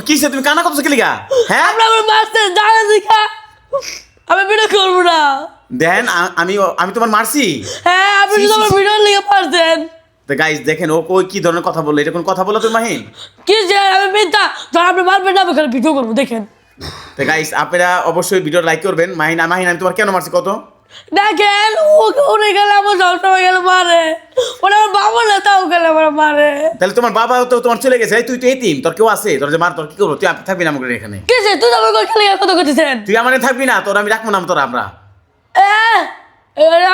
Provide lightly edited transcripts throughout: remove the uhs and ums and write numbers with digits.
কিসে তুমি কান্না করতেছো কি লিগা? হ্যাঁ আপনি আমার মারছেন জানা দেখা আমি ভিডিও করবো না। দেন আমি তোমার মারছি? হ্যাঁ আপনি শুধু আমার ভিডিও লিখে পারছেন। তো গাইস দেখেন ও কি ধরনের কথা বললো, এটা কোন কথা বলো তুমি মাহিন? কি যে আমি মিথ্যা যখন আপনি মারবেন না আমি খালি ভিডিও করবো দেখেন। তো গাইস আপনারা অবশ্যই ভিডিও লাইক করবেন। মাহিন আমি তোমার কেন মারছি কত? দেখেন উনি গেলে আমার সবসময় গেলে মারে, ওরা আমার বাবা না তাও গেলে আমার মারে। তাহলে তোমার বাবা তো তোমার চলে গেছে, তুই তো এতিম, তোর কেউ আছে তোর যে মার, তোর কি করবো? তুই থাকবি না আমাকে এখানে? কি যে তুই আমার খেলে কত করতেছেন? তুই আমার থাকবি না, তোর আমি রাখবো না তোর আমরা।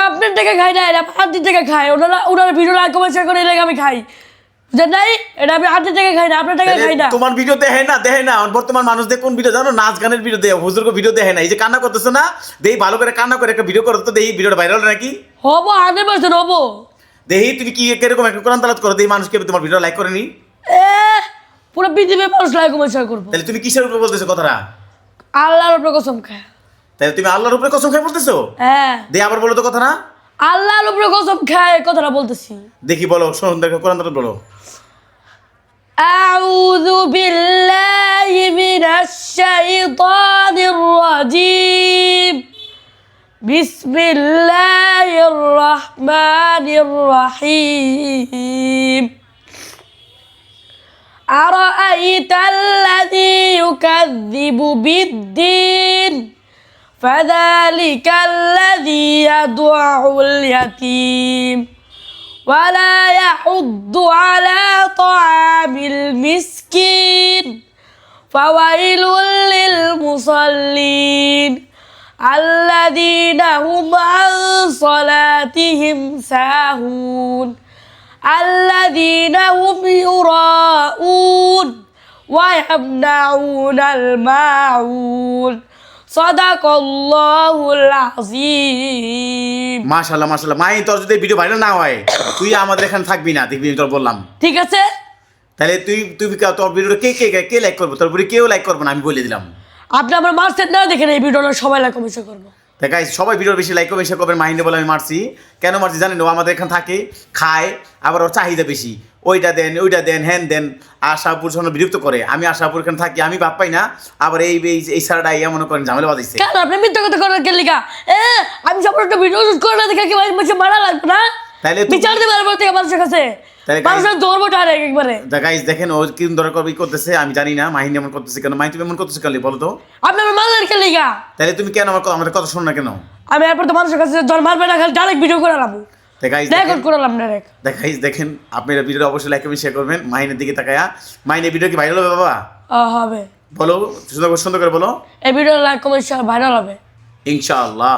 আপনার টাকা খাই না, এটা আপনার টাকা খাই। ওনারা ভিডিও লাইক কমেন্ট শেয়ার করে এলাকা আমি খাই, বুঝলেন নাই? এটা আমি আপনার টাকা খাই না, আপনার টাকা খাই না। তোমার ভিডিও দেখে না বর্তমান মানুষ দেখ কোন ভিডিও জানো? নাচ গানের ভিডিও দেয়, হুজুরকে ভিডিও দেখে না। এই যে কান্না করতেছো না, দেই ভালো করে কান্না করে একটা ভিডিও করো তো, দেই ভিডিওটা ভাইরাল নাকি? হবো 100% হবো। দেহি তুমি কি কিরকম একটা কোরআন তালাত করো, দেই মানুষকে তোমার ভিডিও লাইক করেনি? পুরো পৃথিবীর মানুষ লাইক কমেন্ট শেয়ার করবো। তাহলে তুমি কিসের উপরে বলতেছো কথাটা? আল্লাহর উপরে কসম খায়। তাহলে তুমি আল্লাহর উপরে কসম খাই বলতেছো? হ্যাঁ দে আবার বলো তো কথা না। আল্লাহর উপরে কসম খায় কথাটা বলতেছি। দেখি বলো, শোন দেখো কোরআন তালাত বলো। আউযু বিল্লাহি মিনাশ শাইতানির রাজিম। বিসমিল্লাহির রহমানির রহিম। أرأيت الذي يكذب بالدين فذلك الذي يدع اليتيم ولا يحض على طعام المسكين فويل للمصلين الذين هم عن صلاتهم ساهون الذين هم يراءون ويمنعون الماعون صدق الله العظيم। মাশাআল্লাহ মাশাআল্লাহ। মাই তোর যদি ভিডিও ভাইরাল না হয় তুই আমাদের এখানে থাকবি না, দেখবি আমি তোর বললাম। ঠিক আছে তাহলে তুই তোর ভিডিওটা কে লাইক করবো? তোর ভিডিও কেউ লাইক করবো না, আমি বলে দিলাম। আপনি আমার মারছেন না, দেখেন এই ভিডিওটা সবাই লাইক কমেন্ট করবো। তা গাইস সবাই ভিডিও বেশি লাইক করবেন, শেয়ার করবেন। মাহিন্দে বলে আমি মারছি, কেন মারছি জানেন? ও আমাদের এখানে থাকে, খায়, আবার ওর চাহিদা বেশি, ওইটা দেন হ্যান দেন। আশাপুর সঙ্গে বিরক্ত করে। আমি আশাপুর এখানে থাকি, আমি ভাব পাই না। আবার এই সারাটা মনে করেন ঝামেলা বাঁধাইছে। কেন আপনি মিথ্যা কথা করার কে লিখা? আমি সবার একটা ভিডিও শুট করে না দেখে কি ভাই মুঝে মারা লাগবে না? তাহলে বিচার দেবে আর বলতে মানুষের কাছে মানুষের দৌড়বো টারে একবারে। গাইস দেখেন ও কি ধরে করতেছে আমি জানি না। মাহিন এমন করতেছে কেন? মাহিন তুমি এমন করতেছো কেন বলো তো? আপনি আমার মারার কে লিখা? তাহলে তুমি কেন আমাদের কথা শোনো না কেন? আমি এরপর তো মানুষের কাছে জন মারবে না, খালি ডাইরেক্ট ভিডিও করে লাবো। দেখুন করলাম ডাইরেক্ট। গাইস দেখেন আপনারা ভিডিওটা অবশ্যই লাইক করবেন, শেয়ার করবেন। মাহিনের দিকে তাকায়া। মাহিনের ভিডিও কি ভাইরাল হবে বাবা? হবে। বলো সুন্দর করে বলো। এই video like comment share viral হবে ইনশাআল্লাহ।